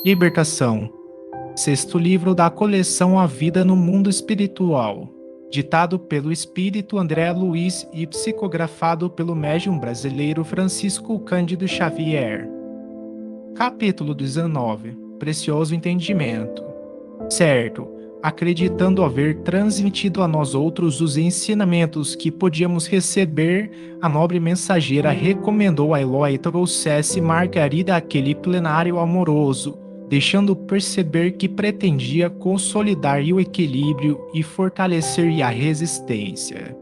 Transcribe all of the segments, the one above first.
Libertação. Sexto livro da coleção A Vida no Mundo Espiritual. Ditado pelo espírito André Luiz e psicografado pelo médium brasileiro Francisco Cândido Xavier. Capítulo 19. Precioso entendimento. Certo, acreditando haver transmitido a nós outros os ensinamentos que podíamos receber, a nobre mensageira recomendou a Eloy trouxesse Margarida àquele plenário amoroso, deixando perceber que pretendia consolidar o equilíbrio e fortalecer a resistência.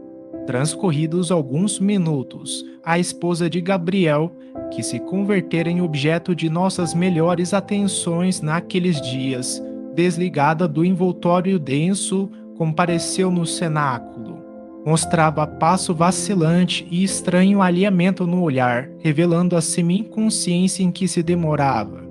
Transcorridos alguns minutos, a esposa de Gabriel, que se convertera em objeto de nossas melhores atenções naqueles dias, desligada do envoltório denso, compareceu no cenáculo. Mostrava passo vacilante e estranho alinhamento no olhar, revelando a semi-inconsciência em que se demorava.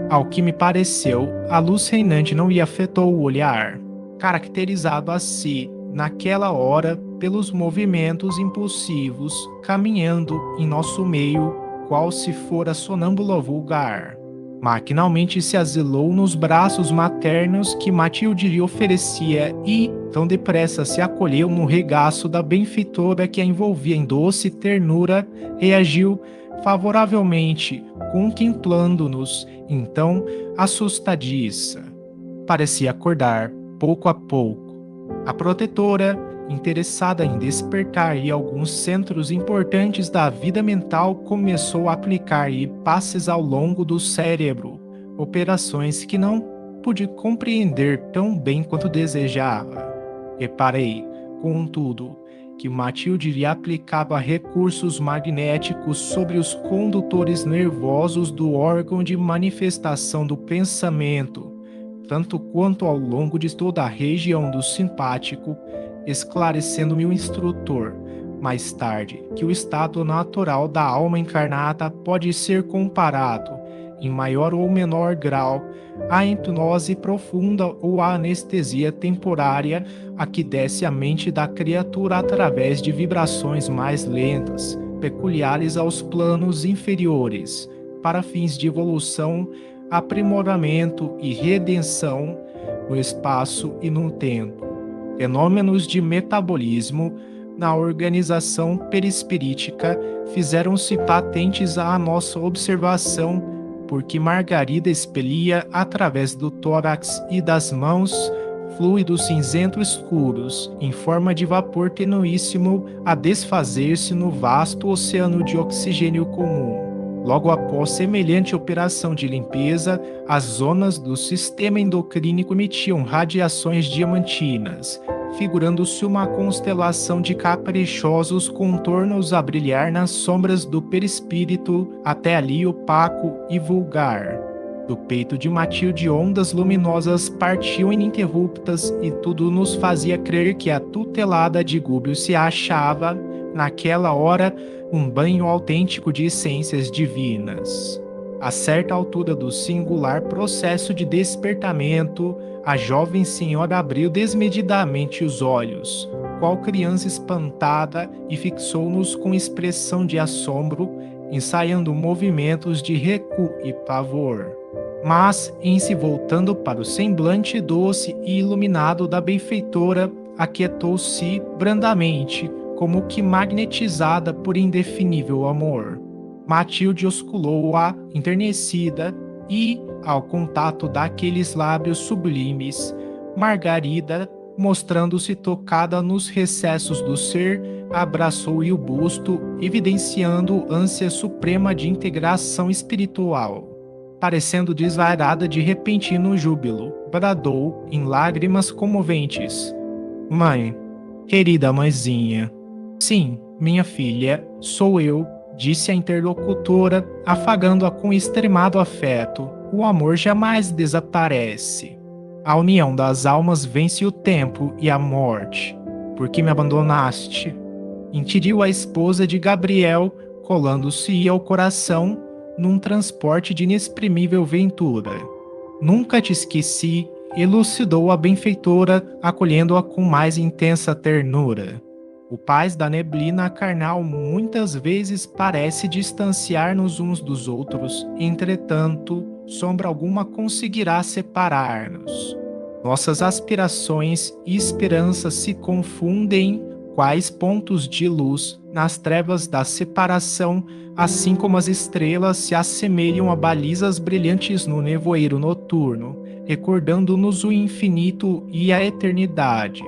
Ao que me pareceu, a luz reinante não lhe afetou o olhar, caracterizado assim, naquela hora, pelos movimentos impulsivos, caminhando em nosso meio, qual se fora sonâmbula vulgar. Maquinalmente se asilou nos braços maternos que Matilde lhe oferecia e, tão depressa se acolheu no regaço da benfeitora que a envolvia em doce ternura, reagiu favoravelmente, contemplando-nos, então, assustadiça. Parecia acordar, pouco a pouco. A protetora, interessada em despertar-lhe alguns centros importantes da vida mental, começou a aplicar-lhe passes ao longo do cérebro, operações que não pude compreender tão bem quanto desejava. Reparei, contudo, que Matilde lhe aplicava recursos magnéticos sobre os condutores nervosos do órgão de manifestação do pensamento, tanto quanto ao longo de toda a região do simpático, esclarecendo-me o instrutor, mais tarde, que o estado natural da alma encarnada pode ser comparado, em maior ou menor grau, à hipnose profunda ou à anestesia temporária a que desce a mente da criatura através de vibrações mais lentas, peculiares aos planos inferiores, para fins de evolução, aprimoramento e redenção no espaço e no tempo. Fenômenos de metabolismo na organização perispirítica fizeram-se patentes à nossa observação, porque Margarida expelia através do tórax e das mãos fluidos cinzento escuros, em forma de vapor tenuíssimo, a desfazer-se no vasto oceano de oxigênio comum. Logo após semelhante operação de limpeza, as zonas do sistema endocrínico emitiam radiações diamantinas, figurando-se uma constelação de caprichosos contornos a brilhar nas sombras do perispírito, até ali opaco e vulgar. Do peito de Matilde ondas luminosas partiam ininterruptas e tudo nos fazia crer que a tutelada de Gúbio se achava, naquela hora, um banho autêntico de essências divinas. A certa altura do singular processo de despertamento, a jovem senhora abriu desmedidamente os olhos, qual criança espantada, e fixou-nos com expressão de assombro, ensaiando movimentos de recuo e pavor. Mas, em se voltando para o semblante doce e iluminado da benfeitora, aquietou-se brandamente, como que magnetizada por indefinível amor. Matilde osculou-a enternecida e, ao contato daqueles lábios sublimes, Margarida, mostrando-se tocada nos recessos do ser, abraçou-lhe o busto, evidenciando ânsia suprema de integração espiritual. Parecendo desvairada de repentino júbilo, bradou, em lágrimas comoventes: "Mãe, querida mãezinha." "Sim, minha filha, sou eu", disse a interlocutora, afagando-a com extremado afeto. "O amor jamais desaparece. A união das almas vence o tempo e a morte. Por que me abandonaste?" Inquiriu a esposa de Gabriel, colando-se ao coração num transporte de inexprimível ventura. "Nunca te esqueci", elucidou a benfeitora, acolhendo-a com mais intensa ternura. "O paz da neblina carnal muitas vezes parece distanciar-nos uns dos outros, entretanto, sombra alguma conseguirá separar-nos. Nossas aspirações e esperanças se confundem, quais pontos de luz nas trevas da separação, assim como as estrelas se assemelham a balizas brilhantes no nevoeiro noturno, recordando-nos o infinito e a eternidade.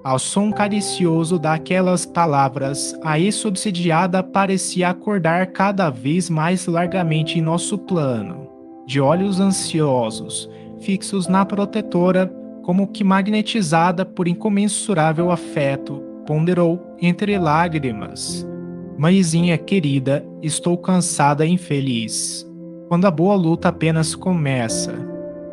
Ao som caricioso daquelas palavras, a ex-obsidiada parecia acordar cada vez mais largamente em nosso plano. De olhos ansiosos, fixos na protetora, como que magnetizada por incomensurável afeto, ponderou entre lágrimas: Mãezinha querida, estou cansada e infeliz. Quando a boa luta apenas começa?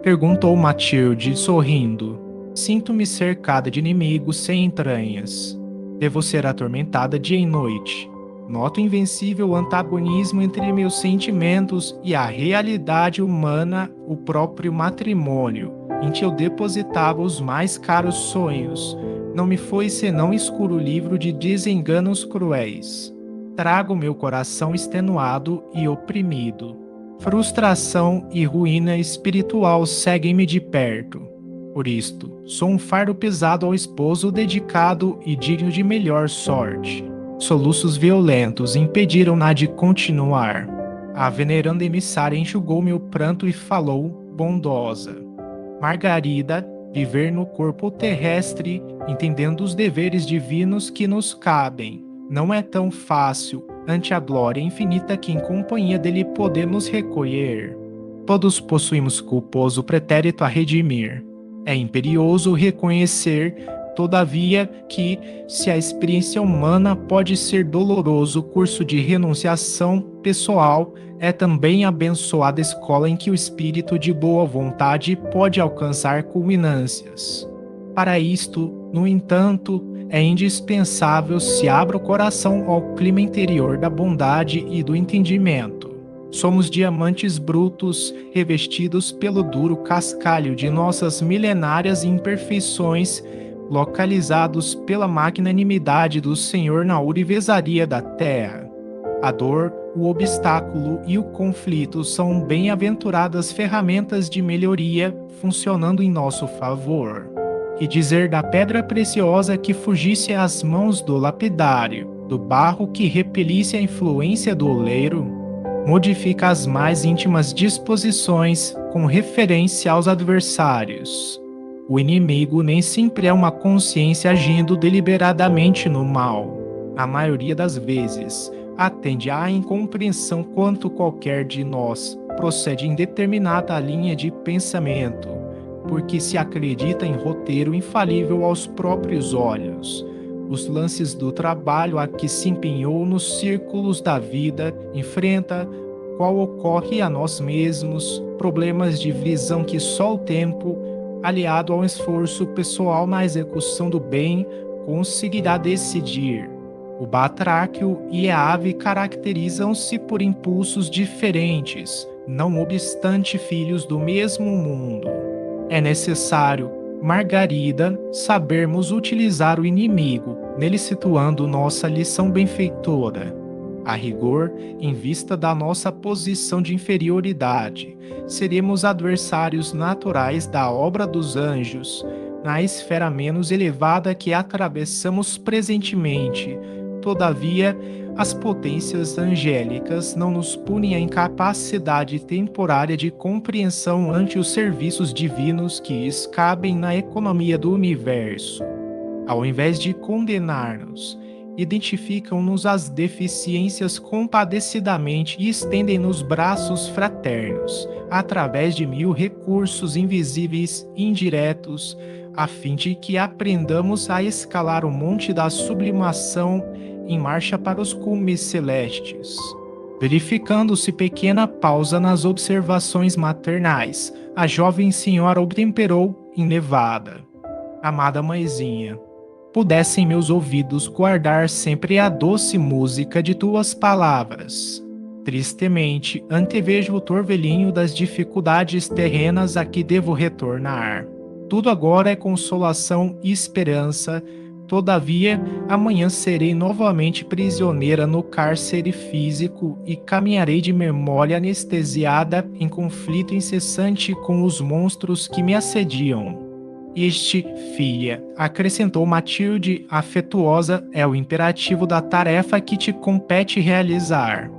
Perguntou Matilde, sorrindo. Sinto-me cercada de inimigos sem entranhas. Devo ser atormentada dia e noite. Noto invencível antagonismo entre meus sentimentos e a realidade humana, o próprio matrimônio, em que eu depositava os mais caros sonhos. Não me foi senão escuro livro de desenganos cruéis. Trago meu coração extenuado e oprimido. Frustração e ruína espiritual seguem-me de perto. Por isto, sou um fardo pesado ao esposo dedicado e digno de melhor sorte. Soluços violentos impediram-na de continuar. A veneranda emissária enxugou meu pranto e falou, bondosa: Margarida, viver no corpo terrestre, entendendo os deveres divinos que nos cabem, não é tão fácil ante a glória infinita que em companhia dele podemos recolher. Todos possuímos culposo pretérito a redimir. É imperioso reconhecer, todavia, que, se a experiência humana pode ser doloroso curso de renunciação pessoal, é também abençoada escola em que o espírito de boa vontade pode alcançar culminâncias. Para isto, no entanto, é indispensável se abra o coração ao clima interior da bondade e do entendimento. Somos diamantes brutos, revestidos pelo duro cascalho de nossas milenárias imperfeições, localizados pela magnanimidade do Senhor na ourivesaria da terra. A dor, o obstáculo e o conflito são bem-aventuradas ferramentas de melhoria funcionando em nosso favor. E dizer da pedra preciosa que fugisse às mãos do lapidário, do barro que repelisse a influência do oleiro, modifica as mais íntimas disposições com referência aos adversários. O inimigo nem sempre é uma consciência agindo deliberadamente no mal. A maioria das vezes, atende à incompreensão quanto qualquer de nós procede em determinada linha de pensamento, porque se acredita em roteiro infalível aos próprios olhos. Os lances do trabalho a que se empenhou nos círculos da vida, enfrenta, qual ocorre a nós mesmos, problemas de visão que só o tempo, aliado ao esforço pessoal na execução do bem, conseguirá decidir. O batráquio e a ave caracterizam-se por impulsos diferentes, não obstante filhos do mesmo mundo. É necessário, Margarida, sabermos utilizar o inimigo, nele situando nossa lição benfeitora. A rigor, em vista da nossa posição de inferioridade, seremos adversários naturais da obra dos anjos, na esfera menos elevada que atravessamos presentemente. Todavia, as potências angélicas não nos punem a incapacidade temporária de compreensão ante os serviços divinos que cabem na economia do universo. Ao invés de condenar-nos, identificam-nos as deficiências compadecidamente e estendem-nos braços fraternos, através de 1000 recursos invisíveis e indiretos, a fim de que aprendamos a escalar o monte da sublimação em marcha para os cumes celestes. Verificando-se pequena pausa nas observações maternais, a jovem senhora obtemperou enlevada. Amada mãezinha, pudessem meus ouvidos guardar sempre a doce música de tuas palavras. Tristemente, antevejo o torvelinho das dificuldades terrenas a que devo retornar. Tudo agora é consolação e esperança, Todavia, amanhã serei novamente prisioneira no cárcere físico e caminharei de memória anestesiada em conflito incessante com os monstros que me assediam. Este, filha, acrescentou Matilde afetuosa, é o imperativo da tarefa que te compete realizar.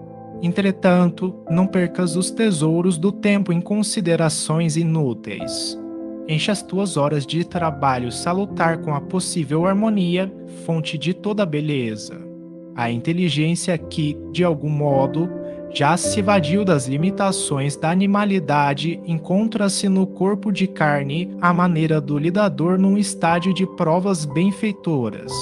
Entretanto, não percas os tesouros do tempo em considerações inúteis. Enche as tuas horas de trabalho salutar com a possível harmonia, fonte de toda beleza. A inteligência que, de algum modo, já se evadiu das limitações da animalidade encontra-se no corpo de carne à maneira do lidador num estádio de provas benfeitoras.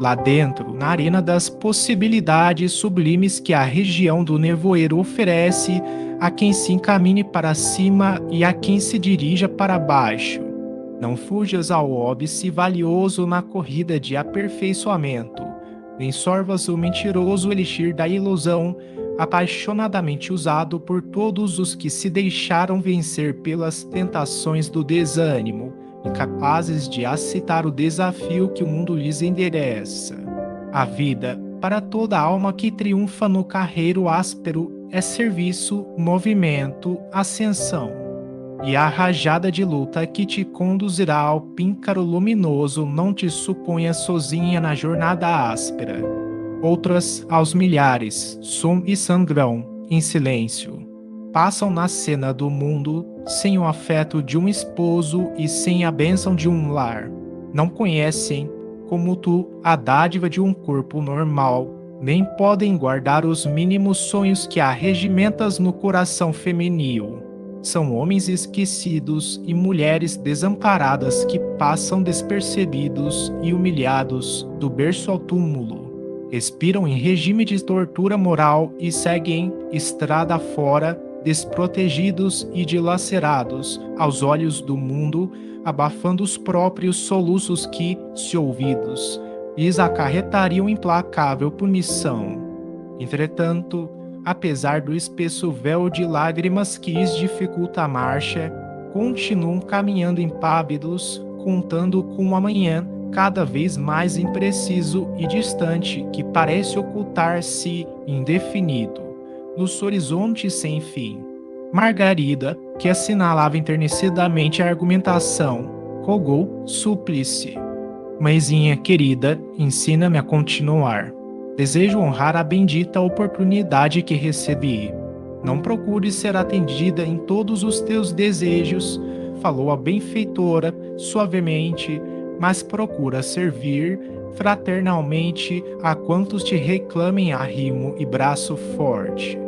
Lá dentro, na arena das possibilidades sublimes que a região do nevoeiro oferece a quem se encamine para cima e a quem se dirija para baixo. Não fujas ao óbice valioso na corrida de aperfeiçoamento, nem sorvas o mentiroso elixir da ilusão, apaixonadamente usado por todos os que se deixaram vencer pelas tentações do desânimo, incapazes de aceitar o desafio que o mundo lhes endereça. A vida, para toda alma que triunfa no carreiro áspero, é serviço, movimento, ascensão. E a rajada de luta que te conduzirá ao píncaro luminoso não te suponha sozinha na jornada áspera. Outras, aos milhares, sum e sangrão, em silêncio. Passam na cena do mundo sem o afeto de um esposo e sem a bênção de um lar. Não conhecem, como tu, a dádiva de um corpo normal, nem podem guardar os mínimos sonhos que arregimentas no coração feminil. São homens esquecidos e mulheres desamparadas que passam despercebidos e humilhados do berço ao túmulo. Expiram em regime de tortura moral e seguem estrada fora, desprotegidos e dilacerados aos olhos do mundo, abafando os próprios soluços que, se ouvidos, lhes acarretariam implacável punição. Entretanto, apesar do espesso véu de lágrimas que lhes dificulta a marcha, continuam caminhando impávidos, contando com o amanhã cada vez mais impreciso e distante que parece ocultar-se indefinido nos horizontes sem fim. Margarida, que assinalava enternecidamente a argumentação, rogou súplice. Mãezinha querida, ensina-me a continuar. Desejo honrar a bendita oportunidade que recebi. Não procures ser atendida em todos os teus desejos, falou a benfeitora suavemente, mas procura servir fraternalmente a quantos te reclamem arrimo e braço forte.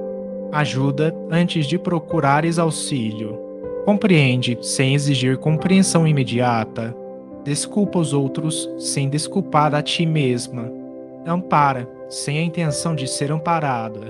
Ajuda antes de procurares auxílio. Compreende sem exigir compreensão imediata. Desculpa os outros sem desculpar a ti mesma. Ampara sem a intenção de ser amparada.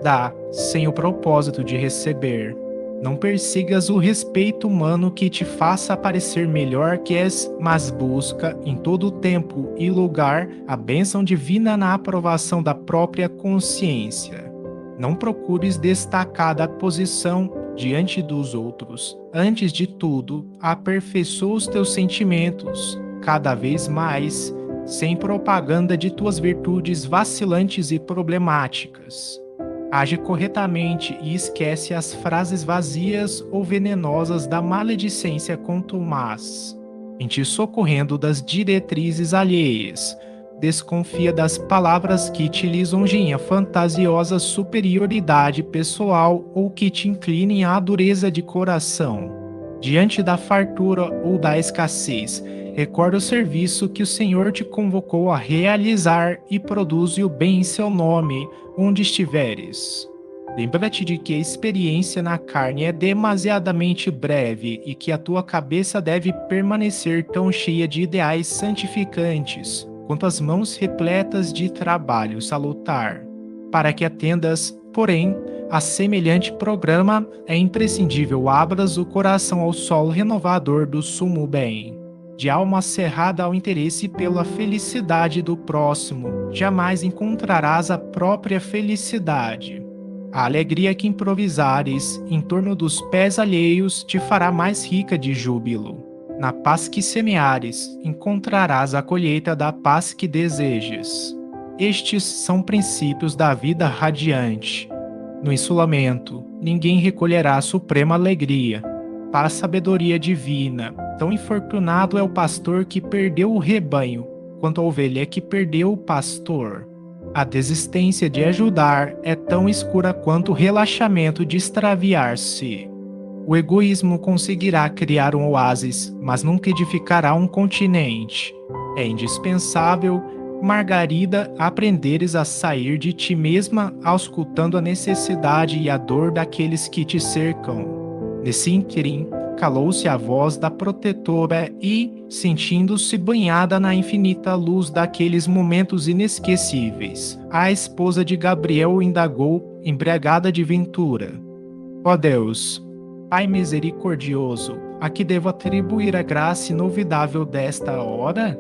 Dá sem o propósito de receber. Não persigas o respeito humano que te faça parecer melhor que és, mas busca, em todo tempo e lugar, a bênção divina na aprovação da própria consciência. Não procures destacar da posição diante dos outros. Antes de tudo, aperfeiçoa os teus sentimentos, cada vez mais, sem propaganda de tuas virtudes vacilantes e problemáticas. Age corretamente e esquece as frases vazias ou venenosas da maledicência contumaz, em te socorrendo das diretrizes alheias. Desconfia das palavras que te lisonjeiem a fantasiosa superioridade pessoal ou que te inclinem à dureza de coração. Diante da fartura ou da escassez, recorda o serviço que o Senhor te convocou a realizar e produze o bem em seu nome, onde estiveres. Lembra-te de que a experiência na carne é demasiadamente breve e que a tua cabeça deve permanecer tão cheia de ideais santificantes quanto as mãos repletas de trabalho salutar. Para que atendas, porém, a semelhante programa, é imprescindível abras o coração ao solo renovador do sumo bem. De alma cerrada ao interesse pela felicidade do próximo, jamais encontrarás a própria felicidade. A alegria que improvisares em torno dos pés alheios te fará mais rica de júbilo. Na paz que semeares, encontrarás a colheita da paz que desejes. Estes são princípios da vida radiante. No insulamento, ninguém recolherá a suprema alegria. Para a sabedoria divina, tão infortunado é o pastor que perdeu o rebanho, quanto a ovelha que perdeu o pastor. A desistência de ajudar é tão escura quanto o relaxamento de extraviar-se. O egoísmo conseguirá criar um oásis, mas nunca edificará um continente. É indispensável, Margarida, aprenderes a sair de ti mesma, auscultando a necessidade e a dor daqueles que te cercam. Nesse ínterim, calou-se a voz da protetora e, sentindo-se banhada na infinita luz daqueles momentos inesquecíveis, a esposa de Gabriel indagou, embriagada de ventura: Ó Deus, Pai misericordioso, a que devo atribuir a graça inovidável desta hora?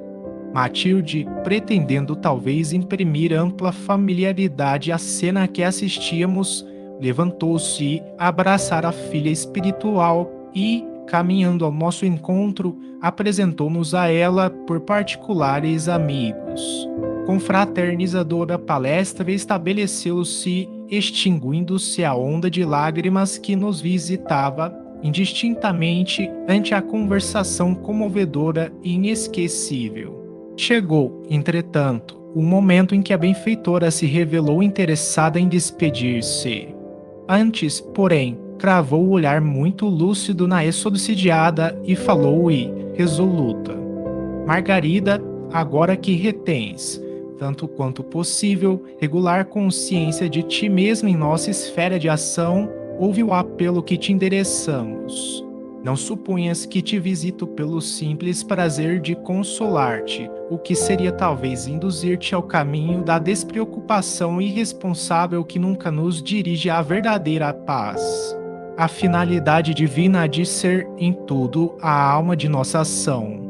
Matilde, pretendendo talvez imprimir ampla familiaridade à cena a que assistíamos, levantou-se a abraçar a filha espiritual e, caminhando ao nosso encontro, apresentou-nos a ela por particulares amigos. Com fraternizadora palestra estabeleceu-se, extinguindo-se a onda de lágrimas que nos visitava indistintamente ante a conversação comovedora e inesquecível. Chegou, entretanto, o momento em que a benfeitora se revelou interessada em despedir-se. Antes, porém, cravou o olhar muito lúcido na ex-obsidiada e falou-lhe, resoluta: Margarida, agora que retens, tanto quanto possível, regular consciência de ti mesma em nossa esfera de ação, ouve o apelo que te endereçamos. Não suponhas que te visito pelo simples prazer de consolar-te, o que seria talvez induzir-te ao caminho da despreocupação irresponsável que nunca nos dirige à verdadeira paz. A finalidade divina há de ser, em tudo, a alma de nossa ação.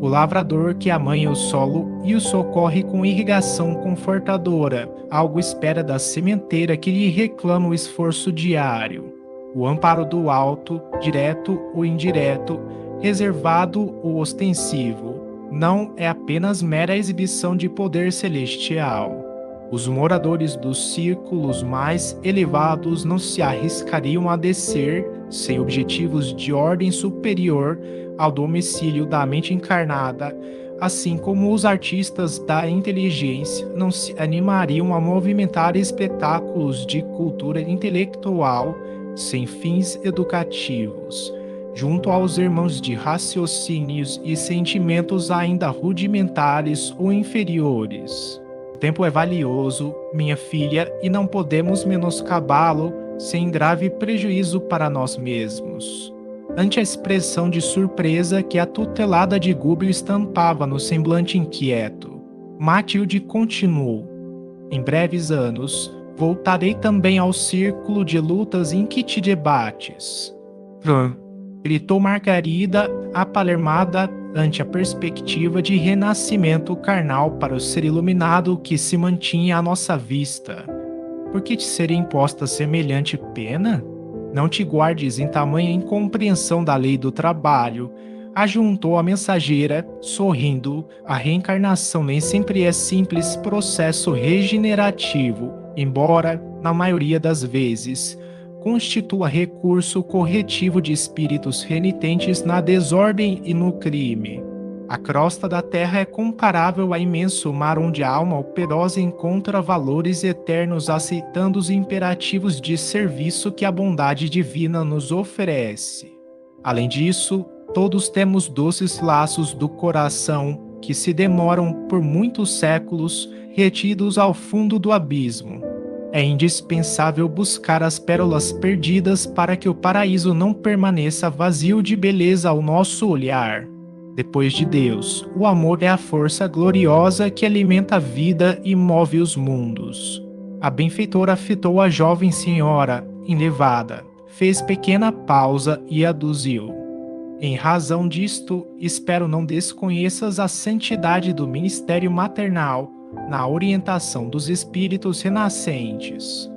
O lavrador que amanha o solo e o socorre com irrigação confortadora, algo espera da sementeira que lhe reclama o esforço diário. O amparo do alto, direto ou indireto, reservado ou ostensivo, não é apenas mera exibição de poder celestial. Os moradores dos círculos mais elevados não se arriscariam a descer, sem objetivos de ordem superior, ao domicílio da mente encarnada, assim como os artistas da inteligência não se animariam a movimentar espetáculos de cultura intelectual sem fins educativos, junto aos irmãos de raciocínios e sentimentos ainda rudimentares ou inferiores. O tempo é valioso, minha filha, e não podemos menoscabá-lo sem grave prejuízo para nós mesmos. Ante a expressão de surpresa que a tutelada de Gúbio estampava no semblante inquieto, Matilde continuou: Em breves anos, voltarei também ao círculo de lutas em que te debates. Gritou Margarida, apalermada ante a perspectiva de renascimento carnal para o ser iluminado que se mantinha à nossa vista. Por que te seria imposta semelhante pena? Não te guardes em tamanha incompreensão da lei do trabalho, ajuntou a mensageira, sorrindo. A reencarnação nem sempre é simples processo regenerativo, embora, na maioria das vezes, constitua recurso corretivo de espíritos renitentes na desordem e no crime. A crosta da terra é comparável a imenso mar onde a alma operosa encontra valores eternos aceitando os imperativos de serviço que a bondade divina nos oferece. Além disso, todos temos doces laços do coração que se demoram por muitos séculos retidos ao fundo do abismo. É indispensável buscar as pérolas perdidas para que o paraíso não permaneça vazio de beleza ao nosso olhar. Depois de Deus, o amor é a força gloriosa que alimenta a vida e move os mundos. A benfeitora fitou a jovem senhora, enlevada, fez pequena pausa e aduziu: Em razão disto, espero não desconheças a santidade do ministério maternal na orientação dos espíritos renascentes.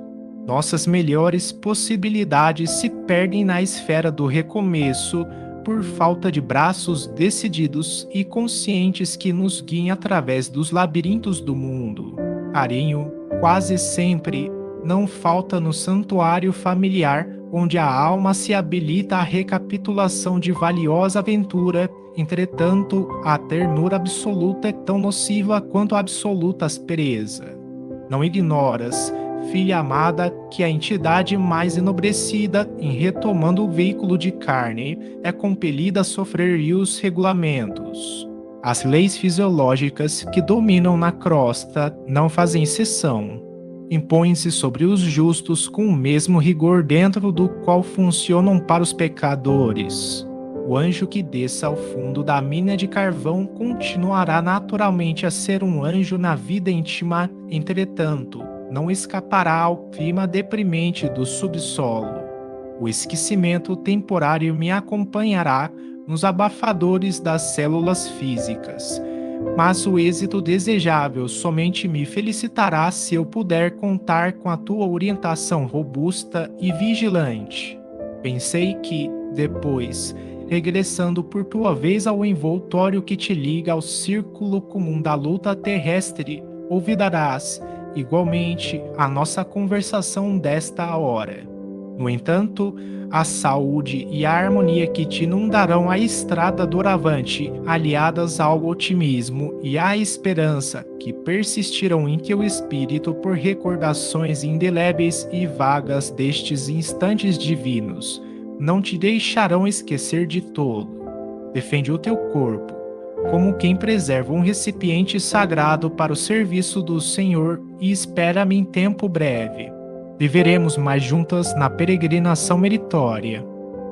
Nossas melhores possibilidades se perdem na esfera do recomeço, por falta de braços decididos e conscientes que nos guiem através dos labirintos do mundo. Carinho, quase sempre, não falta no santuário familiar, onde a alma se habilita à recapitulação de valiosa aventura. Entretanto, a ternura absoluta é tão nociva quanto a absoluta aspereza. Não ignoras, filha amada, que a entidade mais enobrecida, em retomando o veículo de carne, é compelida a sofrer rios regulamentos. As leis fisiológicas que dominam na crosta não fazem exceção. Impõem-se sobre os justos com o mesmo rigor dentro do qual funcionam para os pecadores. O anjo que desça ao fundo da mina de carvão continuará naturalmente a ser um anjo na vida íntima, entretanto, não escapará ao clima deprimente do subsolo. O esquecimento temporário me acompanhará nos abafadores das células físicas, mas o êxito desejável somente me felicitará se eu puder contar com a tua orientação robusta e vigilante. Pensei que, depois, regressando por tua vez ao envoltório que te liga ao círculo comum da luta terrestre, ouvidarás, igualmente, a nossa conversação desta hora. No entanto, a saúde e a harmonia que te inundarão a estrada doravante, aliadas ao otimismo e à esperança que persistirão em teu espírito por recordações indeléveis e vagas destes instantes divinos, não te deixarão esquecer de todo. Defende o teu corpo, como quem preserva um recipiente sagrado para o serviço do Senhor, e espera-me em tempo breve. Viveremos mais juntas na peregrinação meritória.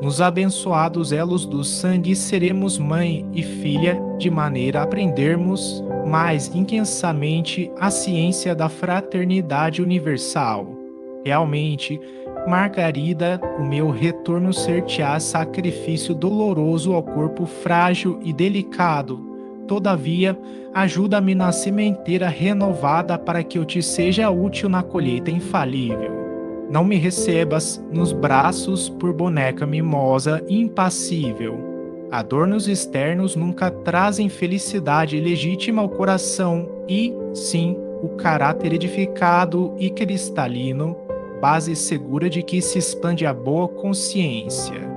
Nos abençoados elos do sangue seremos mãe e filha, de maneira a aprendermos mais intensamente a ciência da fraternidade universal. Realmente, Margarida, o meu retorno ser-te-á sacrifício doloroso ao corpo frágil e delicado. Todavia, ajuda-me na sementeira renovada para que eu te seja útil na colheita infalível. Não me recebas nos braços por boneca mimosa e impassível. Adornos externos nunca trazem felicidade legítima ao coração e, sim, o caráter edificado e cristalino, base segura de que se expande a boa consciência.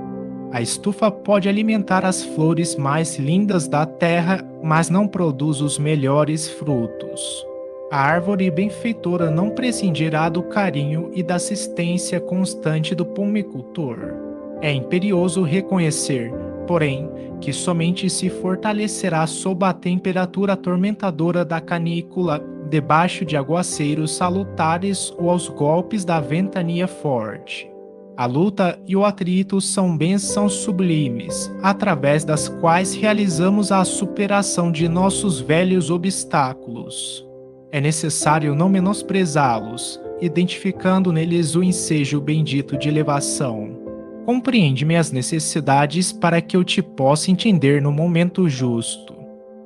A estufa pode alimentar as flores mais lindas da terra, mas não produz os melhores frutos. A árvore benfeitora não prescindirá do carinho e da assistência constante do pomicultor. É imperioso reconhecer, porém, que somente se fortalecerá sob a temperatura atormentadora da canícula, debaixo de aguaceiros salutares ou aos golpes da ventania forte. A luta e o atrito são bênçãos sublimes, através das quais realizamos a superação de nossos velhos obstáculos. É necessário não menosprezá-los, identificando neles o ensejo bendito de elevação. Compreende-me as necessidades para que eu te possa entender no momento justo.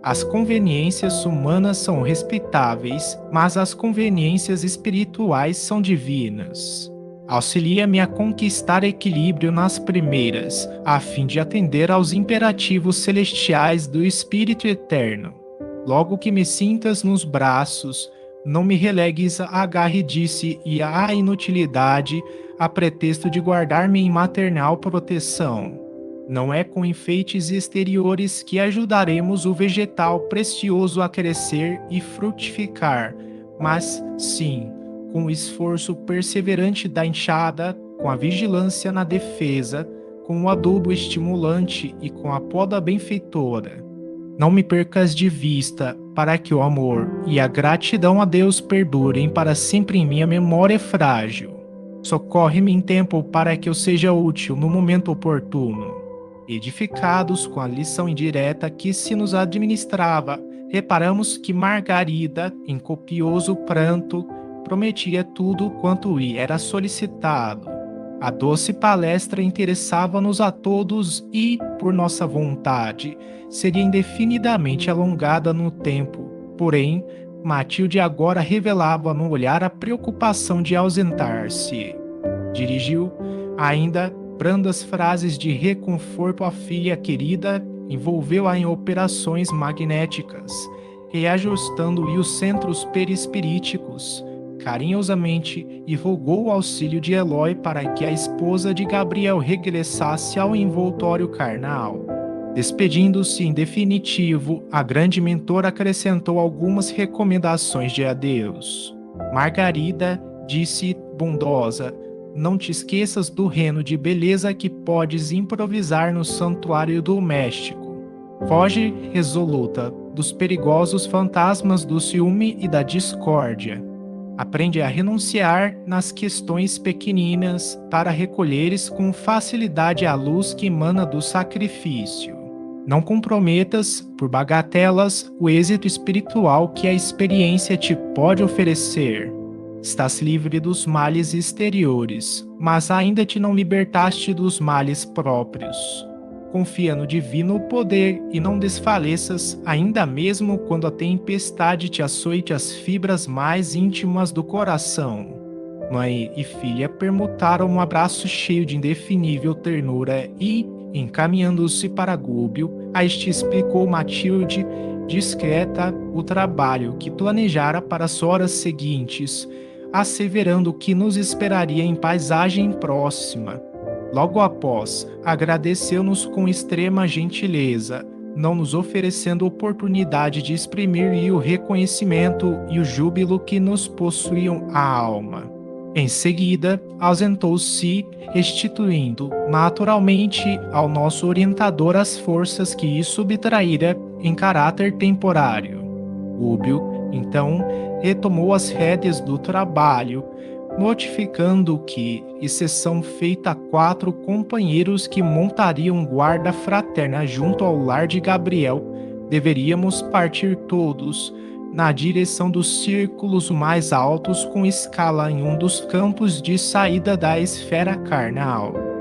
As conveniências humanas são respeitáveis, mas as conveniências espirituais são divinas. Auxilia-me a conquistar equilíbrio nas primeiras, a fim de atender aos imperativos celestiais do Espírito Eterno. Logo que me sintas nos braços, não me relegues à garridice e à inutilidade, a pretexto de guardar-me em maternal proteção. Não é com enfeites exteriores que ajudaremos o vegetal precioso a crescer e frutificar, mas, sim, com o esforço perseverante da enxada, com a vigilância na defesa, com o adubo estimulante e com a poda benfeitora. Não me percas de vista, para que o amor e a gratidão a Deus perdurem para sempre em minha memória frágil. Socorre-me em tempo para que eu seja útil no momento oportuno. Edificados com a lição indireta que se nos administrava, reparamos que Margarida, em copioso pranto, prometia tudo quanto lhe era solicitado. A doce palestra interessava-nos a todos e, por nossa vontade, seria indefinidamente alongada no tempo. Porém, Matilde agora revelava no olhar a preocupação de ausentar-se. Dirigiu, ainda, brandas frases de reconforto à filha querida, envolveu-a em operações magnéticas, reajustando-lhe os centros perispiríticos, carinhosamente, e rogou o auxílio de Eloi para que a esposa de Gabriel regressasse ao envoltório carnal. Despedindo-se em definitivo, a grande mentora acrescentou algumas recomendações de adeus. Margarida disse bondosa: não te esqueças do reino de beleza que podes improvisar no santuário doméstico. Foge resoluta dos perigosos fantasmas do ciúme e da discórdia. Aprende a renunciar nas questões pequeninas para recolheres com facilidade a luz que emana do sacrifício. Não comprometas, por bagatelas, o êxito espiritual que a experiência te pode oferecer. Estás livre dos males exteriores, mas ainda te não libertaste dos males próprios. Confia no divino poder e não desfaleças, ainda mesmo quando a tempestade te açoite as fibras mais íntimas do coração. Mãe e filha permutaram um abraço cheio de indefinível ternura e, encaminhando-se para Gúbio, a este explicou Matilde, discreta, o trabalho que planejara para as horas seguintes, asseverando que nos esperaria em paisagem próxima. Logo após, agradeceu-nos com extrema gentileza, não nos oferecendo oportunidade de exprimir-lhe o reconhecimento e o júbilo que nos possuíam a alma. Em seguida, ausentou-se, restituindo naturalmente ao nosso orientador as forças que lhe subtraíra em caráter temporário. Gúbio, então, retomou as rédeas do trabalho, notificando que, exceção feita a 4 companheiros que montariam guarda fraterna junto ao lar de Gabriel, deveríamos partir todos na direção dos círculos mais altos com escala em um dos campos de saída da esfera carnal.